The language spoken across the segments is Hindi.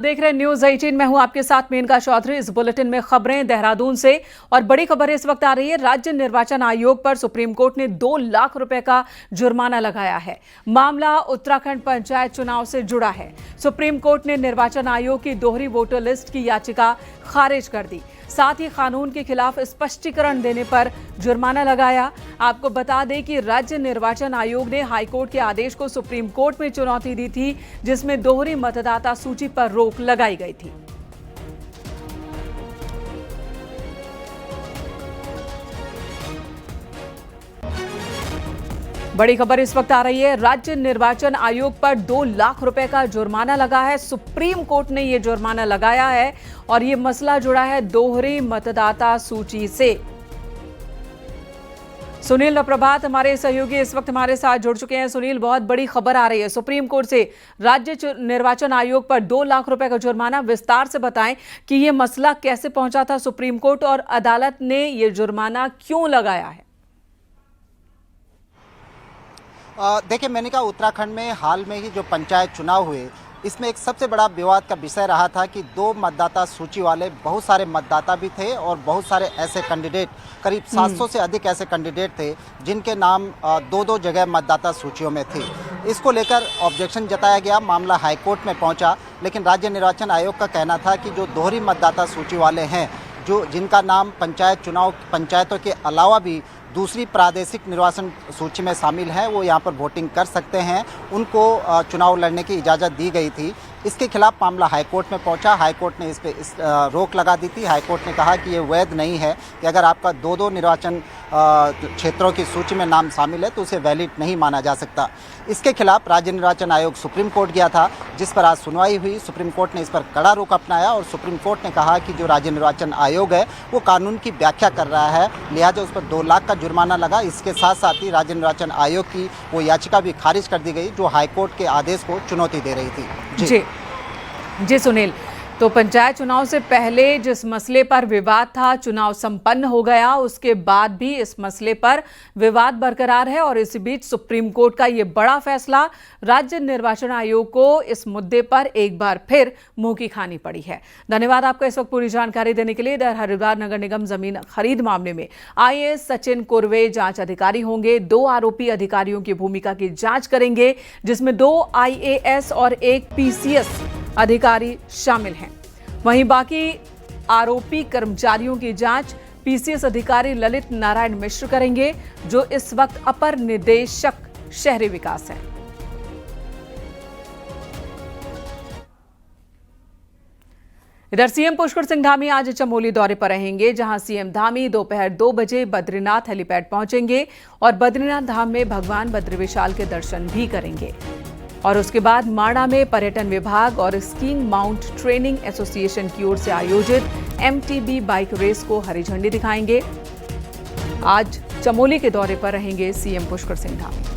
देख रहे न्यूज 18 में हूं आपके साथ मेनका चौधरी। इस बुलेटिन में खबरें देहरादून से और बड़ी खबर इस वक्त आ रही है। राज्य निर्वाचन आयोग पर सुप्रीम कोर्ट ने 2 लाख रुपए का जुर्माना लगाया है। मामला उत्तराखंड पंचायत चुनाव से जुड़ा है। सुप्रीम कोर्ट ने निर्वाचन आयोग की दोहरी वोटर लिस्ट की याचिका खारिज कर दी। साथ ही कानून के खिलाफ स्पष्टीकरण देने पर जुर्माना लगाया। आपको बता दें कि राज्य निर्वाचन आयोग ने हाईकोर्ट के आदेश को सुप्रीम कोर्ट में चुनौती दी थी, जिसमें दोहरी मतदाता सूची पर रोक लगाई गई थी। बड़ी खबर इस वक्त आ रही है। राज्य निर्वाचन आयोग पर 2 लाख रुपए का जुर्माना लगा है। सुप्रीम कोर्ट ने यह जुर्माना लगाया है और यह मसला जुड़ा है दोहरी मतदाता सूची से। सुनील व प्रभात हमारे सहयोगी इस वक्त हमारे साथ जुड़ चुके हैं। सुनील, बहुत बड़ी खबर आ रही है सुप्रीम कोर्ट से राज्य निर्वाचन आयोग पर 2 लाख रुपए का जुर्माना। विस्तार से बताएं कि यह मसला कैसे पहुंचा था सुप्रीम कोर्ट और अदालत ने यह जुर्माना क्यों लगाया है। देखिए, मैंने कहा उत्तराखंड में हाल में ही जो पंचायत चुनाव हुए, इसमें एक सबसे बड़ा विवाद का विषय रहा था कि 2 मतदाता सूची वाले बहुत सारे मतदाता भी थे और बहुत सारे ऐसे कैंडिडेट, करीब 700 से अधिक ऐसे कैंडिडेट थे जिनके नाम 2-2 जगह मतदाता सूचियों में थे। इसको लेकर ऑब्जेक्शन जताया गया, मामला हाईकोर्ट में पहुंचा, लेकिन राज्य निर्वाचन आयोग का कहना था कि जो दोहरी मतदाता सूची वाले हैं, जो जिनका नाम पंचायतों के अलावा भी दूसरी प्रादेशिक निर्वाचन सूची में शामिल है, वो यहाँ पर वोटिंग कर सकते हैं, उनको चुनाव लड़ने की इजाज़त दी गई थी। इसके खिलाफ मामला हाईकोर्ट में पहुंचा। हाईकोर्ट ने इस पर रोक लगा दी थी। हाईकोर्ट ने कहा कि ये वैध नहीं है कि अगर आपका 2-2 निर्वाचन क्षेत्रों की सूची में नाम शामिल है तो उसे वैलिड नहीं माना जा सकता। इसके खिलाफ राज्य निर्वाचन आयोग सुप्रीम कोर्ट गया था, जिस पर आज सुनवाई हुई। सुप्रीम कोर्ट ने इस पर कड़ा रुख अपनाया और सुप्रीम कोर्ट ने कहा कि जो राज्य निर्वाचन आयोग है वो कानून की व्याख्या कर रहा है, लिहाजा उस पर 2 लाख का जुर्माना लगा। इसके साथ साथ ही राज्य निर्वाचन आयोग की वो याचिका भी खारिज कर दी गई जो हाईकोर्ट के आदेश को चुनौती दे रही थी। जी सुनील, तो पंचायत चुनाव से पहले जिस मसले पर विवाद था, चुनाव संपन्न हो गया, उसके बाद भी इस मसले पर विवाद बरकरार है और इसी बीच सुप्रीम कोर्ट का ये बड़ा फैसला, राज्य निर्वाचन आयोग को इस मुद्दे पर एक बार फिर मुंह की खानी पड़ी है। धन्यवाद आपका इस वक्त पूरी जानकारी देने के लिए। इधर हरिद्वार नगर निगम जमीन खरीद मामले में आईएएस सचिन कुर्वे जांच अधिकारी होंगे। 2 आरोपी अधिकारियों की भूमिका की जांच करेंगे, जिसमें 2 आईएएस और 1 पीसीएस अधिकारी शामिल हैं। वहीं बाकी आरोपी कर्मचारियों की जांच पीसीएस अधिकारी ललित नारायण मिश्र करेंगे, जो इस वक्त अपर निदेशक शहरी विकास हैं। इधर सीएम पुष्कर सिंह धामी आज चमोली दौरे पर रहेंगे, जहां सीएम धामी दोपहर 2 बजे बद्रीनाथ हेलीपैड पहुंचेंगे और बद्रीनाथ धाम में भगवान बद्रीविशाल के दर्शन भी करेंगे और उसके बाद माणा में पर्यटन विभाग और स्कीइंग माउंट ट्रेनिंग एसोसिएशन की ओर से आयोजित एमटीबी बाइक रेस को हरी झंडी दिखाएंगे। आज चमोली के दौरे पर रहेंगे सीएम पुष्कर सिंह धामी।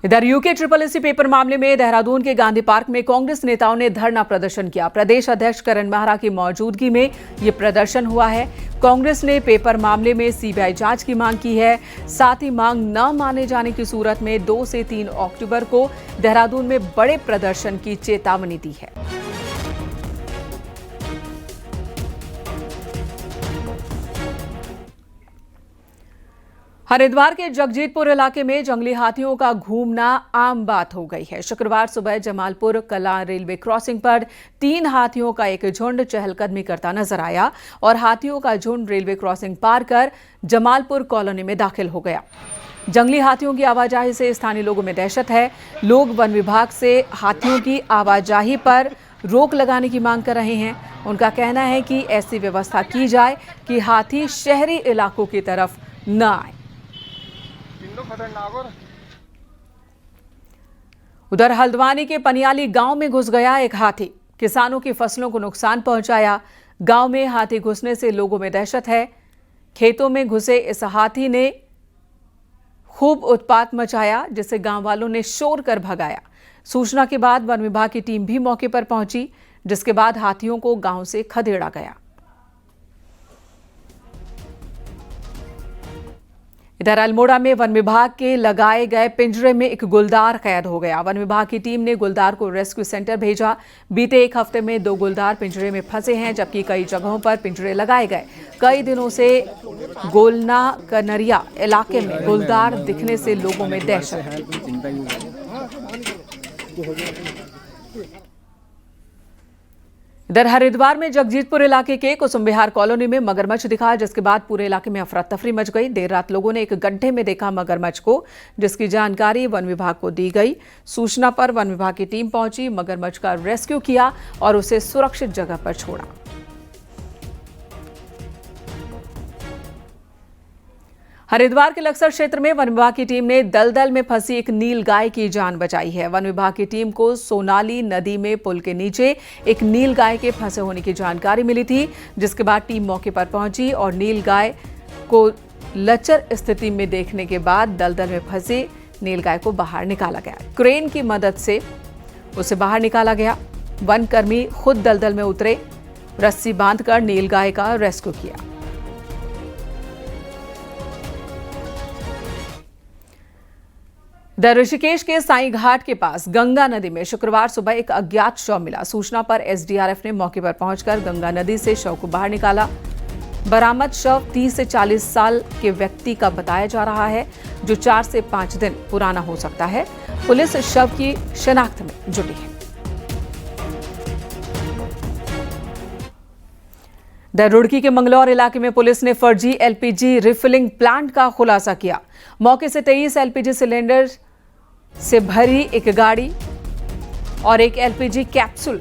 इधर यूके SSSC पेपर मामले में देहरादून के गांधी पार्क में कांग्रेस नेताओं ने धरना प्रदर्शन किया। प्रदेश अध्यक्ष करण माहरा की मौजूदगी में ये प्रदर्शन हुआ है। कांग्रेस ने पेपर मामले में सीबीआई जांच की मांग की है। साथ ही मांग न माने जाने की सूरत में 2 से 3 अक्टूबर को देहरादून में बड़े प्रदर्शन की चेतावनी दी है। हरिद्वार के जगजीतपुर इलाके में जंगली हाथियों का घूमना आम बात हो गई है। शुक्रवार सुबह जमालपुर कला रेलवे क्रॉसिंग पर 3 हाथियों का एक झुंड चहलकदमी करता नजर आया और हाथियों का झुंड रेलवे क्रॉसिंग पार कर जमालपुर कॉलोनी में दाखिल हो गया। जंगली हाथियों की आवाजाही से स्थानीय लोगों में दहशत है। लोग वन विभाग से हाथियों की आवाजाही पर रोक लगाने की मांग कर रहे हैं। उनका कहना है कि ऐसी व्यवस्था की जाए कि हाथी शहरी इलाकों की तरफ न आए। उधर हल्द्वानी के पनियाली गांव में घुस गया एक हाथी, किसानों की फसलों को नुकसान पहुंचाया। गांव में हाथी घुसने से लोगों में दहशत है। खेतों में घुसे इस हाथी ने खूब उत्पात मचाया, जिसे गांव वालों ने शोर कर भगाया। सूचना के बाद वन विभाग की टीम भी मौके पर पहुंची, जिसके बाद हाथियों को गांव से खदेड़ा गया। इधर अल्मोड़ा में वन विभाग के लगाए गए पिंजरे में एक गुलदार कैद हो गया। वन विभाग की टीम ने गुलदार को रेस्क्यू सेंटर भेजा। बीते एक हफ्ते में 2 गुलदार पिंजरे में फंसे हैं, जबकि कई जगहों पर पिंजरे लगाए गए। कई दिनों से गोलना कनरिया इलाके में गुलदार दिखने से लोगों में दहशत है। इधर हरिद्वार में जगजीतपुर इलाके के कुसुम विहार कॉलोनी में मगरमच्छ दिखा, जिसके बाद पूरे इलाके में अफरा तफरी मच गई। देर रात लोगों ने एक गड्ढे में देखा मगरमच्छ को, जिसकी जानकारी वन विभाग को दी गई। सूचना पर वन विभाग की टीम पहुंची, मगरमच्छ का रेस्क्यू किया और उसे सुरक्षित जगह पर छोड़ा। हरिद्वार के लक्सर क्षेत्र में वन विभाग की टीम ने दलदल में फंसी एक नील गाय की जान बचाई है। वन विभाग की टीम को सोनाली नदी में पुल के नीचे एक नील गाय के फंसे होने की जानकारी मिली थी, जिसके बाद टीम मौके पर पहुंची और नील गाय को लचर स्थिति में देखने के बाद दलदल में फंसी नील गाय को बाहर निकाला गया। क्रेन की मदद से उसे बाहर निकाला गया। वन कर्मी खुद दलदल में उतरे, रस्सी बांधकर नील गाय का रेस्क्यू किया। ऋषिकेश के साईं घाट के पास गंगा नदी में शुक्रवार सुबह एक अज्ञात शव मिला। सूचना पर एसडीआरएफ ने मौके पर पहुंचकर गंगा नदी से शव को बाहर निकाला। बरामद शव 30 से 40 साल के व्यक्ति का बताया जा रहा है, जो 4 से 5 दिन पुराना हो सकता है। पुलिस शव की शिनाख्त में जुटी है। रुड़की के मंगलौर इलाके में पुलिस ने फर्जी एलपीजी रिफिलिंग प्लांट का खुलासा किया। मौके से 23 एलपीजी सिलेंडर से भरी एक गाड़ी और एक एलपीजी कैप्सूल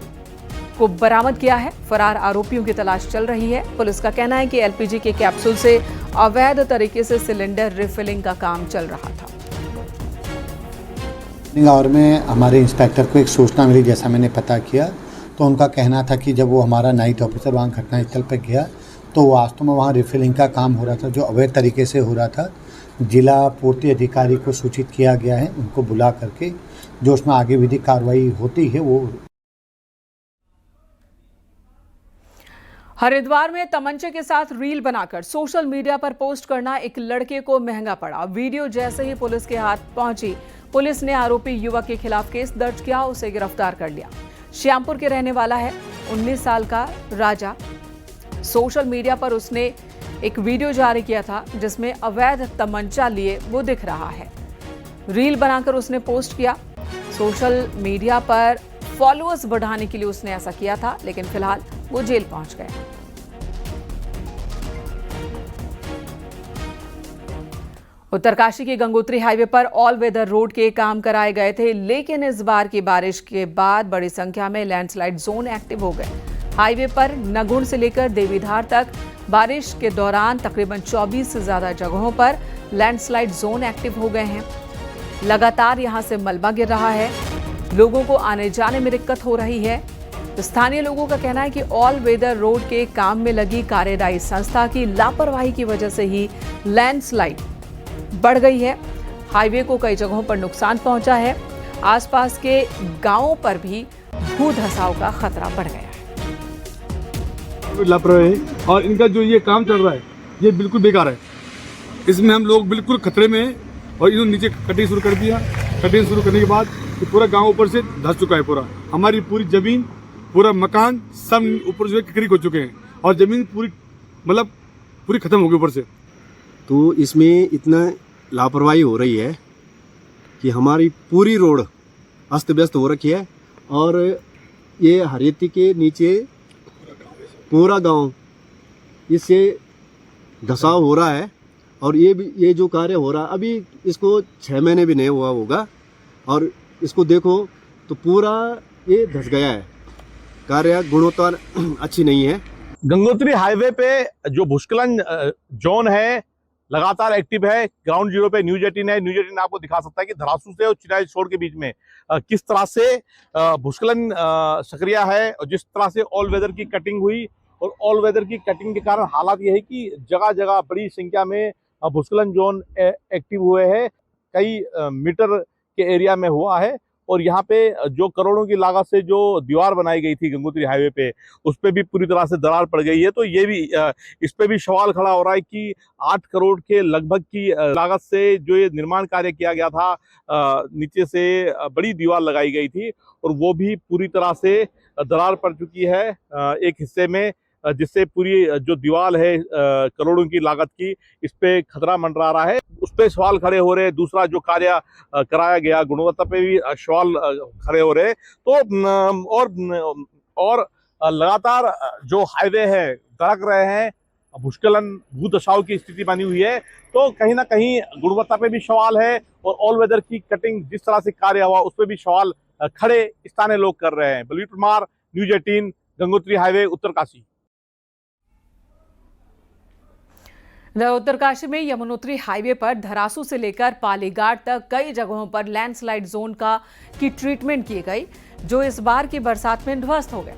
को बरामद किया है। फरार आरोपियों की तलाश चल रही है। पुलिस का कहना है कि एलपीजी के कैप्सूल से अवैध तरीके से सिलेंडर रिफिलिंग का काम चल रहा था। और में हमारे इंस्पेक्टर को एक सूचना मिली, जैसा मैंने पता किया तो उनका कहना था कि जब वो हमारा नाइट ऑफिसर वहाँ घटनास्थल पर गया तो वास्तव में वहाँ रिफिलिंग का काम हो रहा था, जो अवैध तरीके से हो रहा था। जिला पूर्ति अधिकारी को सूचित किया गया है, उनको बुला करके जो उसमें आगे विधिक कार्रवाई होती है वो। हरिद्वार में तमंचे के साथ रील बनाकर सोशल मीडिया पर पोस्ट करना एक लड़के को महंगा पड़ा। वीडियो जैसे ही पुलिस के हाथ पहुंची, पुलिस ने आरोपी युवक के खिलाफ केस दर्ज किया, उसे गिरफ्तार कर लिया। श्यामपुर के रहने वाला है 19 साल का राजा। सोशल मीडिया पर उसने एक वीडियो जारी किया था, जिसमें अवैध तमंचा लिए वो दिख रहा है। रील बनाकर उसने पोस्ट किया। सोशल मीडिया पर फॉलोअर्स बढ़ाने के लिए उसने ऐसा किया था, लेकिन फिलहाल वो जेल पहुंच गया। उत्तरकाशी की गंगोत्री हाईवे पर ऑल वेदर रोड के काम कराए गए थे, लेकिन इस बार की बारिश के बाद बड़ी संख्या में लैंडस्लाइड जोन एक्टिव हो गए। हाईवे पर नगुण से लेकर देवीधार तक बारिश के दौरान तकरीबन 24 से ज्यादा जगहों पर लैंडस्लाइड जोन एक्टिव हो गए हैं। लगातार यहां से मलबा गिर रहा है, लोगों को आने जाने में दिक्कत हो रही है। स्थानीय लोगों का कहना है कि ऑल वेदर रोड के काम में लगी कार्यदायी संस्था की लापरवाही की वजह से ही लैंडस्लाइड बढ़ गई है। हाईवे को कई जगहों पर नुकसान पहुंचा है। आसपास के गांवों पर भी भू धसाव का खतरा बढ़ गया है। लापरवाही और इनका जो ये काम चल रहा है ये बिल्कुल बेकार है। इसमें हम लोग बिल्कुल खतरे में हैं और इन्होंने नीचे कटिंग शुरू कर दिया। कटिंग शुरू करने के बाद ये पूरा गांव ऊपर से धस चुका है। पूरा हमारी पूरी जमीन, पूरा मकान सब ऊपर जो है क्रीक हो चुके हैं और जमीन पूरी मतलब पूरी खत्म हो गई ऊपर से। तो इसमें इतना लापरवाही हो रही है कि हमारी पूरी रोड अस्त व्यस्त हो रखी है और ये हरियती के नीचे पूरा गांव इससे धसाव हो रहा है। और ये जो कार्य हो रहा है अभी इसको 6 महीने भी नहीं हुआ होगा और इसको देखो तो पूरा ये धस गया है। कार्य गुणवत्ता अच्छी नहीं है। गंगोत्री हाईवे पे जो भूस्खलन जोन है लगातार एक्टिव है। ग्राउंड जीरो पे न्यूज 18 है। न्यूज 18 आपको दिखा सकता है कि धरासू से और चिनाई छोड़ के बीच में किस तरह से भूस्खलन सक्रिय है और जिस तरह से ऑल वेदर की कटिंग हुई। और ऑल वेदर की कटिंग के कारण हालात यह है कि जगह जगह बड़ी संख्या में भूस्खलन जोन एक्टिव हुए हैं। कई मीटर के एरिया में हुआ है और यहाँ पे जो करोड़ों की लागत से जो दीवार बनाई गई थी गंगोत्री हाईवे पे, उस पे भी पूरी तरह से दरार पड़ गई है। तो ये भी इस पे भी सवाल खड़ा हो रहा है कि 8 करोड़ के लगभग की लागत से जो ये निर्माण कार्य किया गया था, नीचे से बड़ी दीवार लगाई गई थी और वो भी पूरी तरह से दरार पड़ चुकी है एक हिस्से में, जिससे पूरी जो दीवार है करोड़ों की लागत की, इस पे खतरा मंडरा रहा है। उस पे सवाल खड़े हो रहे हैं। दूसरा जो कार्य कराया गया गुणवत्ता पे भी सवाल खड़े हो रहे हैं। तो और लगातार जो हाईवे है दरक रहे हैं, भूस्खलन भूदशाओं की स्थिति बनी हुई है। तो कहीं ना कहीं गुणवत्ता पे भी सवाल है और ऑल वेदर की कटिंग जिस तरह से कार्य हुआ उस पर भी सवाल खड़े स्थानीय लोग कर रहे हैं। Balveer Parmar, news 18, Gangotri highway, Uttarkashi. उत्तरकाशी में यमुनोत्री हाईवे पर धरासू से लेकर पालीघाट तक कई जगहों पर लैंडस्लाइड जोन की ट्रीटमेंट की गई, जो इस बार की बरसात में ध्वस्त हो गए।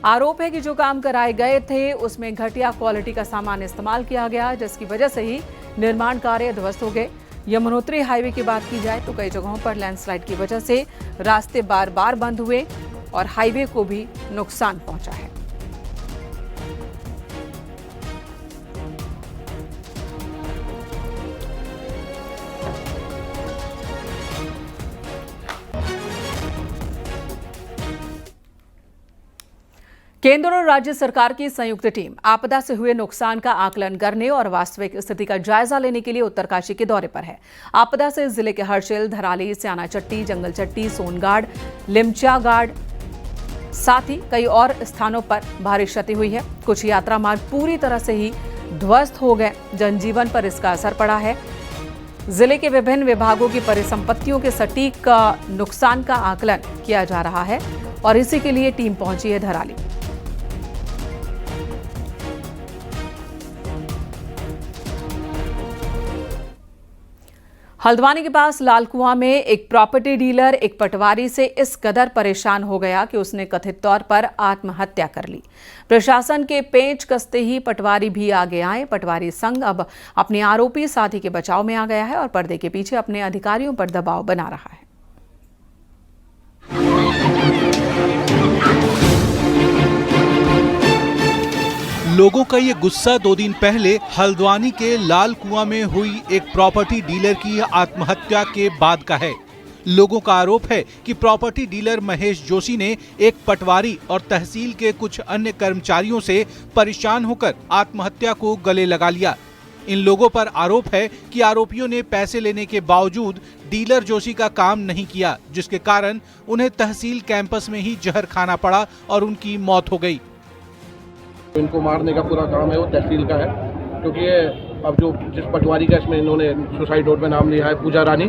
आरोप है कि जो काम कराए गए थे उसमें घटिया क्वालिटी का सामान इस्तेमाल किया गया, जिसकी वजह से ही निर्माण कार्य ध्वस्त हो गए। यमुनोत्री हाईवे की बात की जाए तो कई जगहों पर लैंडस्लाइड की वजह से रास्ते बार बार बंद हुए और हाईवे को भी नुकसान पहुंचा है। केंद्र और राज्य सरकार की संयुक्त टीम आपदा से हुए नुकसान का आकलन करने और वास्तविक स्थिति का जायजा लेने के लिए उत्तरकाशी के दौरे पर है। आपदा से जिले के हर्षिल, धराली, स्याना चट्टी, जंगल चट्टी, सोनगाड़, लिमचागाड़, साथ ही कई और स्थानों पर भारी क्षति हुई है। कुछ यात्रा मार्ग पूरी तरह से ही ध्वस्त हो गए। जनजीवन पर इसका असर पड़ा है। जिले के विभिन्न विभागों की परिसंपत्तियों के सटीक नुकसान का आकलन किया जा रहा है और इसी के लिए टीम पहुंची है धराली। हल्द्वानी के पास लालकुआं में एक प्रॉपर्टी डीलर एक पटवारी से इस कदर परेशान हो गया कि उसने कथित तौर पर आत्महत्या कर ली। प्रशासन के पेंच कसते ही पटवारी भी आगे आए। पटवारी संघ अब अपने आरोपी साथी के बचाव में आ गया है और पर्दे के पीछे अपने अधिकारियों पर दबाव बना रहा है। लोगों का ये गुस्सा 2 दिन पहले हल्द्वानी के लाल कुआं में हुई एक प्रॉपर्टी डीलर की आत्महत्या के बाद का है। लोगों का आरोप है कि प्रॉपर्टी डीलर महेश जोशी ने एक पटवारी और तहसील के कुछ अन्य कर्मचारियों से परेशान होकर आत्महत्या को गले लगा लिया। इन लोगों पर आरोप है कि आरोपियों ने पैसे लेने के बावजूद डीलर जोशी का काम नहीं किया, जिसके कारण उन्हें तहसील कैंपस में ही जहर खाना पड़ा और उनकी मौत हो गई। इनको मारने का पूरा काम है वो तहसील का है, क्योंकि ये अब जो जिस पटवारी का इसमें इन्होंने सुसाइड नोट में नाम लिया है पूजा रानी,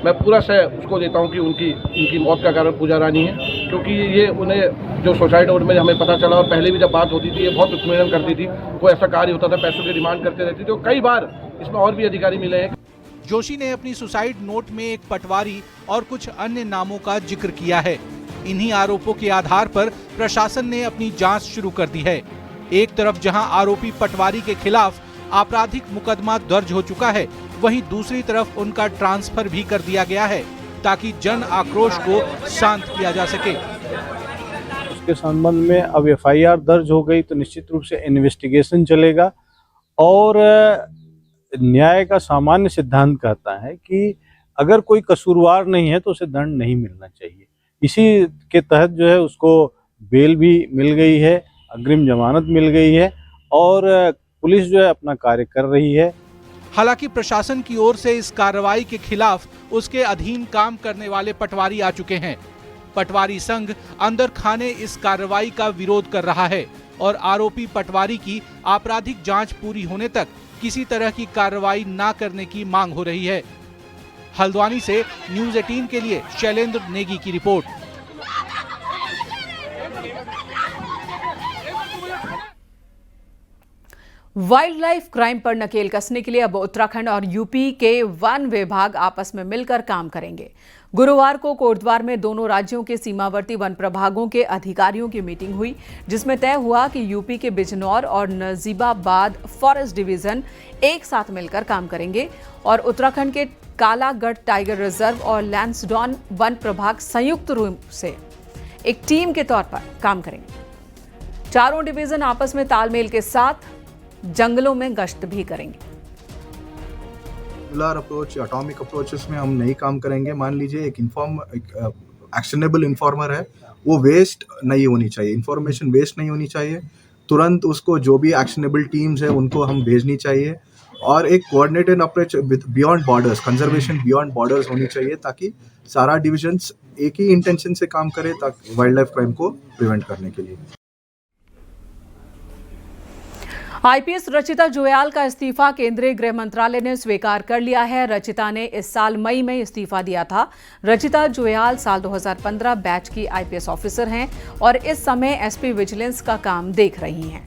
मैं पूरा से उसको देता हूँ कि इनकी मौत का कारण पूजा रानी है, क्योंकि ये उन्हें जो सुसाइड नोट में हमें पता चला और पहले भी जब बात होती थी ये बहुत उत्पीड़न करती थी, कोई ऐसा कार्य होता था पैसों की डिमांड करते रहती थी। तो कई बार इसमें और भी अधिकारी मिले हैं। जोशी ने अपनी सुसाइड नोट में एक पटवारी और कुछ अन्य नामों का जिक्र किया है। इन्हीं आरोपों के आधार पर प्रशासन ने अपनी जांच शुरू कर दी है। एक तरफ जहां आरोपी पटवारी के खिलाफ आपराधिक मुकदमा दर्ज हो चुका है, वहीं दूसरी तरफ उनका ट्रांसफर भी कर दिया गया है ताकि जन आक्रोश को शांत किया जा सके। उसके संबंध में अब एफआईआर दर्ज हो गई तो निश्चित रूप से इन्वेस्टिगेशन चलेगा और न्याय का सामान्य सिद्धांत कहता है कि अगर कोई कसूरवार नहीं है तो उसे दंड नहीं मिलना चाहिए। इसी के तहत जो है उसको बेल भी मिल गई है, अग्रिम जमानत मिल गई है और पुलिस जो है अपना कार्य कर रही है। हालांकि प्रशासन की ओर से इस कार्रवाई के खिलाफ उसके अधीन काम करने वाले पटवारी आ चुके हैं। पटवारी संघ अंदर खाने इस कार्रवाई का विरोध कर रहा है और आरोपी पटवारी की आपराधिक जांच पूरी होने तक किसी तरह की कार्रवाई न करने की मांग हो रही है। हल्द्वानी से न्यूज 18 के लिए शैलेंद्र नेगी की रिपोर्ट। वाइल्ड लाइफ क्राइम पर नकेल कसने के लिए अब उत्तराखंड और यूपी के वन विभाग आपस में मिलकर काम करेंगे। गुरुवार को कोटद्वार में दोनों राज्यों के सीमावर्ती वन प्रभागों के अधिकारियों की मीटिंग हुई, जिसमें तय हुआ कि यूपी के बिजनौर और नजीबाबाद फॉरेस्ट डिवीजन एक साथ मिलकर काम करेंगे और उत्तराखंड के कालागढ़ टाइगर रिजर्व और लैंसडॉन वन प्रभाग संयुक्त रूप से एक टीम के तौर पर काम करेंगे। चारों डिवीजन आपस में तालमेल के साथ जंगलों में गश्त भी करेंगे। अप्रोच, एटॉमिक अप्रोचेस में हम नहीं काम करेंगे। मान लीजिए एक एक्शनेबल इन्फॉर्मर है, वो वेस्ट नहीं होनी चाहिए, इन्फॉर्मेशन वेस्ट नहीं होनी चाहिए। तुरंत उसको जो भी एक्शनेबल टीम्स है उनको हम भेजनी चाहिए, और एक coordinated approach beyond borders, conservation beyond borders होनी चाहिए, ताकि सारा डिविजन्स एक ही इंटेंशन से काम करे ताकि वाइल्ड लाइफ क्राइम को प्रिवेंट करने के लिए। आईपीएस रचिता जुयाल का इस्तीफा केंद्रीय गृह मंत्रालय ने स्वीकार कर लिया है। रचिता ने इस साल मई में इस्तीफा दिया था। रचिता जुयाल साल 2015 बैच की आईपीएस ऑफिसर हैं और इस समय एसपी विजिलेंस का काम देख रही हैं।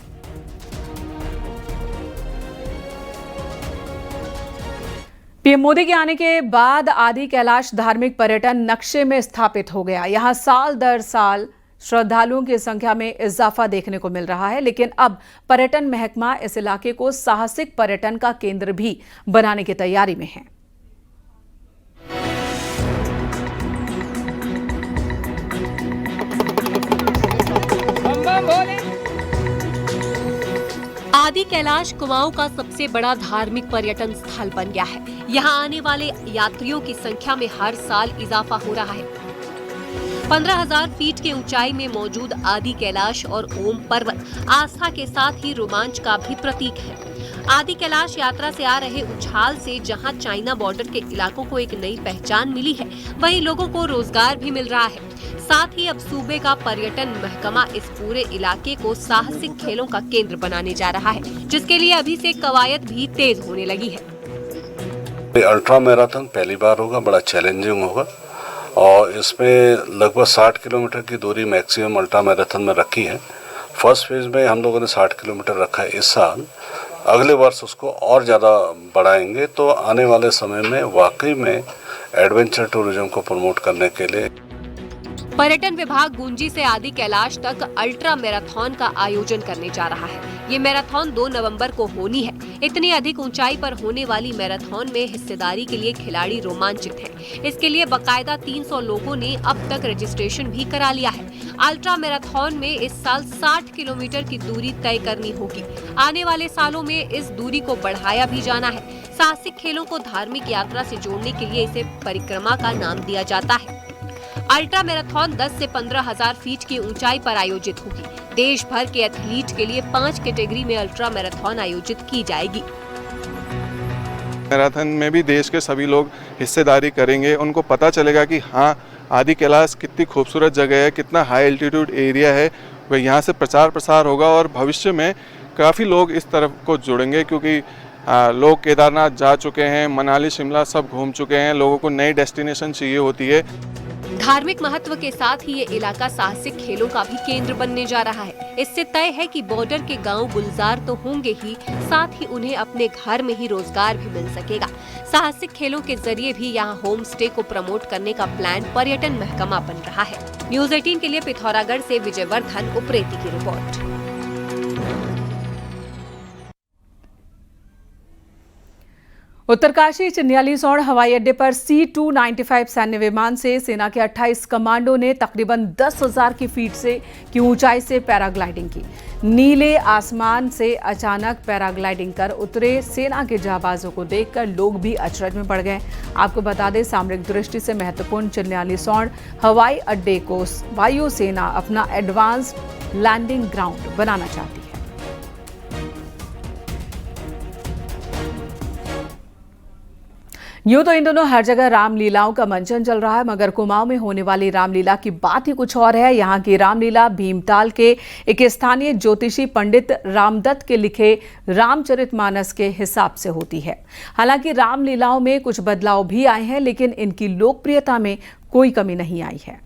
पीएम मोदी के आने के बाद आदि कैलाश धार्मिक पर्यटन नक्शे में स्थापित हो गया। यहां साल दर साल श्रद्धालुओं की संख्या में इजाफा देखने को मिल रहा है, लेकिन अब पर्यटन महकमा इस इलाके को साहसिक पर्यटन का केंद्र भी बनाने की तैयारी में है। आदि कैलाश कुमाऊं का सबसे बड़ा धार्मिक पर्यटन स्थल बन गया है। यहां आने वाले यात्रियों की संख्या में हर साल इजाफा हो रहा है। 15,000 फीट की ऊंचाई में मौजूद आदि कैलाश और ओम पर्वत आस्था के साथ ही रोमांच का भी प्रतीक है। आदि कैलाश यात्रा से आ रहे उछाल से जहां चाइना बॉर्डर के इलाकों को एक नई पहचान मिली है, वहीं लोगों को रोजगार भी मिल रहा है। साथ ही अब सूबे का पर्यटन महकमा इस पूरे इलाके को साहसिक खेलों का केंद्र बनाने जा रहा है, जिसके लिए अभी से कवायद भी तेज होने लगी है। अल्ट्रा मैराथन पहली बार होगा, बड़ा चैलेंजिंग होगा और इसमें लगभग 60 किलोमीटर की दूरी मैक्सिमम अल्ट्रा मैराथन में रखी है। फर्स्ट फेज में हम लोगों ने 60 किलोमीटर रखा है इस साल। अगले वर्ष उसको और ज़्यादा बढ़ाएंगे, तो आने वाले समय में वाकई में एडवेंचर टूरिज्म को प्रमोट करने के लिए पर्यटन विभाग गुंजी से आदि कैलाश तक अल्ट्रा मैराथन का आयोजन करने जा रहा है। ये मैराथन 2 नवंबर को होनी है। इतनी अधिक ऊंचाई पर होने वाली मैराथन में हिस्सेदारी के लिए खिलाड़ी रोमांचित हैं। इसके लिए बकायदा 300 लोगों ने अब तक रजिस्ट्रेशन भी करा लिया है। अल्ट्रा मैराथन में इस साल 60 किलोमीटर की दूरी तय करनी होगी। आने वाले सालों में इस दूरी को बढ़ाया भी जाना है। साहसिक खेलों को धार्मिक यात्रा से जोड़ने के लिए इसे परिक्रमा का नाम दिया जाता है। अल्ट्रा मैराथन 10 से 15,000 फीट की ऊंचाई पर आयोजित होगी। देश भर के एथलीट के लिए 5 कैटेगरी में अल्ट्रा मैराथन आयोजित की जाएगी। मैराथन में भी देश के सभी लोग हिस्सेदारी करेंगे। उनको पता चलेगा कि हाँ, आदि कैलाश कितनी खूबसूरत जगह है, कितना हाई एल्टीट्यूड एरिया है। वह यहाँ से प्रचार प्रसार होगा और भविष्य में काफ़ी लोग इस तरफ को जुड़ेंगे, क्योंकि लोग केदारनाथ जा चुके हैं, मनाली शिमला सब घूम चुके हैं। लोगों को नई डेस्टिनेशन चाहिए होती है। धार्मिक महत्व के साथ ही ये इलाका साहसिक खेलों का भी केंद्र बनने जा रहा है। इससे तय है कि बॉर्डर के गांव गुलजार तो होंगे ही, साथ ही उन्हें अपने घर में ही रोजगार भी मिल सकेगा। साहसिक खेलों के जरिए भी यहाँ होम स्टे को प्रमोट करने का प्लान पर्यटन महकमा बन रहा है। न्यूज़ 18 के लिए पिथौरागढ़ से विजयवर्धन उप्रेती की रिपोर्ट। उत्तरकाशी चिन्यालीसौड़ हवाई अड्डे पर C-295 सैन्य विमान से सेना के 28 कमांडो ने तकरीबन 10,000 की फीट की ऊंचाई से पैराग्लाइडिंग की। नीले आसमान से अचानक पैराग्लाइडिंग कर उतरे सेना के जाबाजों को देखकर लोग भी अचरज में पड़ गए। आपको बता दें, सामरिक दृष्टि से महत्वपूर्ण चिन्यालीसौड़ हवाई अड्डे को वायुसेना अपना एडवांस लैंडिंग ग्राउंड बनाना चाहती है। यूं तो इन दोनों हर जगह रामलीलाओं का मंचन चल रहा है, मगर कुमाऊं में होने वाली रामलीला की बात ही कुछ और है। यहाँ की रामलीला भीमताल के एक स्थानीय ज्योतिषी पंडित रामदत्त के लिखे रामचरितमानस के हिसाब से होती है। हालांकि रामलीलाओं में कुछ बदलाव भी आए हैं, लेकिन इनकी लोकप्रियता में कोई कमी नहीं आई है।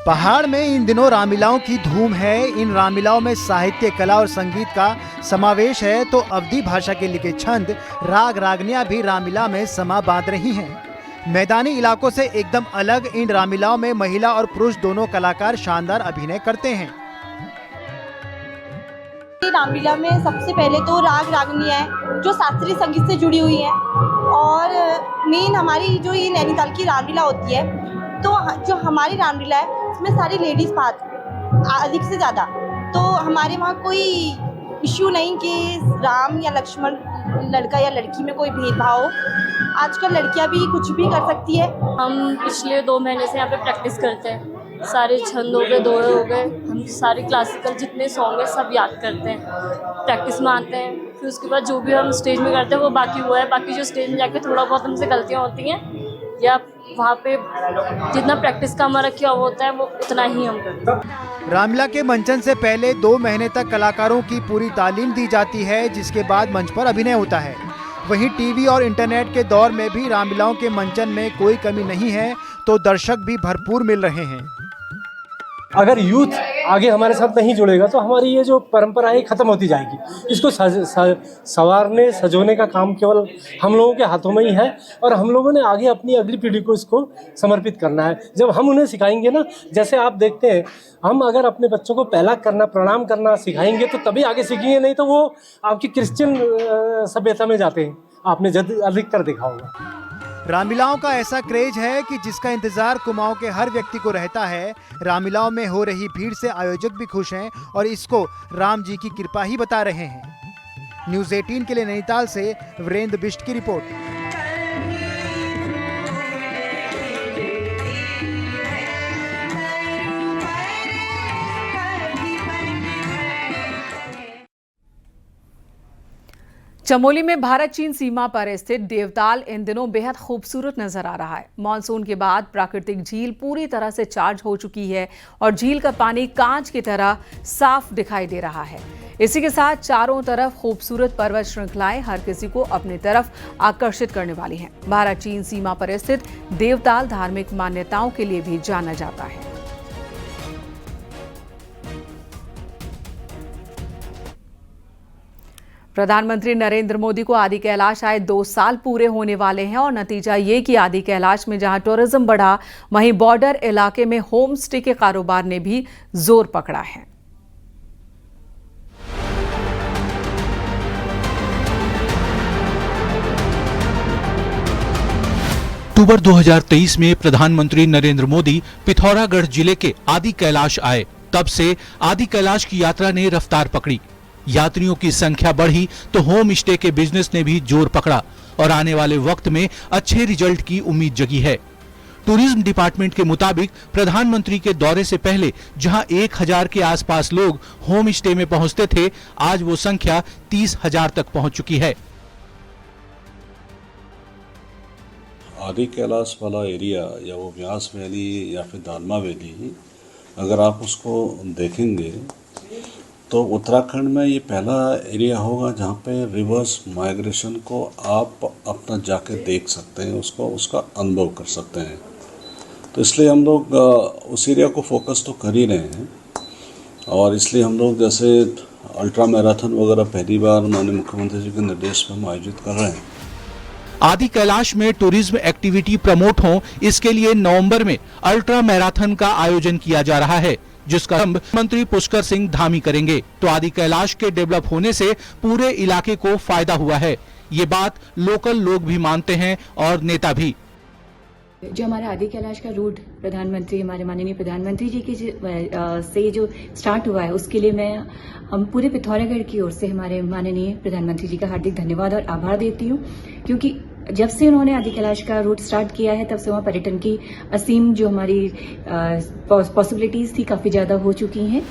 पहाड़ में इन दिनों रामलीलाओं की धूम है। इन रामलीलाओं में साहित्य, कला और संगीत का समावेश है, तो अवधी भाषा के लिखे छंद, राग, रागनियां भी रामलीला में समा बांध रही हैं। मैदानी इलाकों से एकदम अलग इन रामलीलाओं में महिला और पुरुष दोनों कलाकार शानदार अभिनय करते हैं। रामलीला में सबसे पहले तो राग रागनियाँ है जो शास्त्रीय संगीत से जुड़ी हुई है, और मेन हमारी जो ये नैनीताल की रामलीला होती है, तो जो हमारी रामलीला है इसमें सारी लेडीज़ पार्ट अधिक से ज़्यादा, तो हमारे वहाँ कोई इश्यू नहीं कि राम या लक्ष्मण, लड़का या लड़की में कोई भेदभाव हो। आजकल लड़कियाँ भी कुछ भी कर सकती है। हम पिछले 2 महीने से यहाँ पे प्रैक्टिस करते हैं, सारे छंद हो गए, दोहे हो गए, हम सारे क्लासिकल जितने सॉन्ग है सब याद करते हैं, प्रैक्टिस में आते हैं। फिर उसके बाद जो भी हम स्टेज में करते हैं वो बाकी जो स्टेज में जाके थोड़ा बहुत हमसे गलतियाँ होती हैं या वहाँ पे जितना प्रैक्टिस का हमारा किया हुआ होता है वो उतना ही हम करते हैं। रामलीला के मंचन से पहले 2 महीने तक कलाकारों की पूरी तालीम दी जाती है, जिसके बाद मंच पर अभिनय होता है। वहीं टीवी और इंटरनेट के दौर में भी रामलीलाओं के मंचन में कोई कमी नहीं है, तो दर्शक भी भरपूर मिल रहे हैं। अगर यूथ आगे हमारे साथ नहीं जुड़ेगा तो हमारी ये जो परंपराएं खत्म होती जाएगी। इसको संवारने सजोने का काम केवल हम लोगों के हाथों में ही है, और हम लोगों ने आगे अपनी अगली पीढ़ी को इसको समर्पित करना है। जब हम उन्हें सिखाएंगे ना, जैसे आप देखते हैं, हम अगर अपने बच्चों को पहला करना, प्रणाम करना सिखाएंगे तो तभी आगे सीखेंगे, नहीं तो वो आपकी क्रिश्चियन सभ्यता में जाते हैं। आपने अधिकतर देखा होगा। रामलीलाओं का ऐसा क्रेज है कि जिसका इंतजार कुमाऊं के हर व्यक्ति को रहता है। रामलीलाओं में हो रही भीड़ से आयोजक भी खुश हैं और इसको राम जी की कृपा ही बता रहे हैं। न्यूज़ 18 के लिए नैनीताल से वीरेंद्र बिष्ट की रिपोर्ट। चमोली में भारत चीन सीमा पर स्थित देवताल इन दिनों बेहद खूबसूरत नजर आ रहा है। मॉनसून के बाद प्राकृतिक झील पूरी तरह से चार्ज हो चुकी है और झील का पानी कांच की तरह साफ दिखाई दे रहा है। इसी के साथ चारों तरफ खूबसूरत पर्वत श्रृंखलाएं हर किसी को अपनी तरफ आकर्षित करने वाली हैं। भारत चीन सीमा पर स्थित देवताल धार्मिक मान्यताओं के लिए भी जाना जाता है। प्रधानमंत्री नरेंद्र मोदी को आदि कैलाश आए 2 साल पूरे होने वाले हैं और नतीजा ये कि आदि कैलाश में जहां टूरिज्म बढ़ा, वहीं बॉर्डर इलाके में होम स्टे के कारोबार ने भी जोर पकड़ा है। अक्टूबर 2023 में प्रधानमंत्री नरेंद्र मोदी पिथौरागढ़ जिले के आदि कैलाश आए। तब से आदि कैलाश की यात्रा ने रफ्तार पकड़ी। यात्रियों की संख्या बढ़ी तो होम स्टे के बिजनेस ने भी जोर पकड़ा और आने वाले वक्त में अच्छे रिजल्ट की उम्मीद जगी है। टूरिज्म डिपार्टमेंट के मुताबिक प्रधानमंत्री के दौरे से पहले जहां 1000 के आसपास लोग होम स्टे में पहुंचते थे, आज वो संख्या 30,000 तक पहुंच चुकी है। आदि कैलाश वाला एरिया या वो व्यास वैली या फिर दानमा वैली, अगर आप उसको देखेंगे तो उत्तराखंड में ये पहला एरिया होगा जहाँ पे रिवर्स माइग्रेशन को आप अपना जाके देख सकते हैं, उसका अनुभव कर सकते हैं। तो इसलिए हम लोग उस एरिया को फोकस तो कर ही रहे हैं, और इसलिए हम लोग जैसे अल्ट्रा मैराथन वगैरह पहली बार माननीय मुख्यमंत्री जी के निर्देश पर हम आयोजित कर रहे हैं। आदि कैलाश में टूरिज्म एक्टिविटी प्रमोट हो, इसके लिए नवंबर में अल्ट्रा मैराथन का आयोजन किया जा रहा है, जिसका मंत्री पुष्कर सिंह धामी करेंगे। तो आदि कैलाश के डेवलप होने से पूरे इलाके को फायदा हुआ है, ये बात लोकल लोग भी मानते हैं और नेता भी। जो हमारा आदि कैलाश का रूट प्रधानमंत्री, हमारे माननीय प्रधानमंत्री जी के से जो स्टार्ट हुआ है, उसके लिए हम पूरे पिथौरागढ़ की ओर से हमारे माननीय प्रधानमंत्री जी का हार्दिक धन्यवाद और आभार देती हूँ, क्योंकि जब से उन्होंने आदि कैलाश का रूट स्टार्ट किया है तब से वहाँ पर्यटन की असीम जो हमारी पॉसिबिलिटीज थी काफी ज्यादा हो चुकी हैं।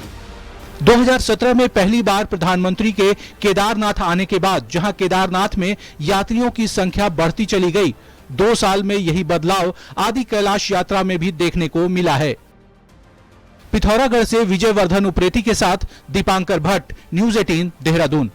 2017 में पहली बार प्रधानमंत्री के केदारनाथ आने के बाद जहां केदारनाथ में यात्रियों की संख्या बढ़ती चली गई, 2 साल में यही बदलाव आदि कैलाश यात्रा में भी देखने को मिला है। पिथौरागढ़ से विजयवर्धन उप्रेती के साथ दीपांकर भट्ट, न्यूज़ 18 देहरादून।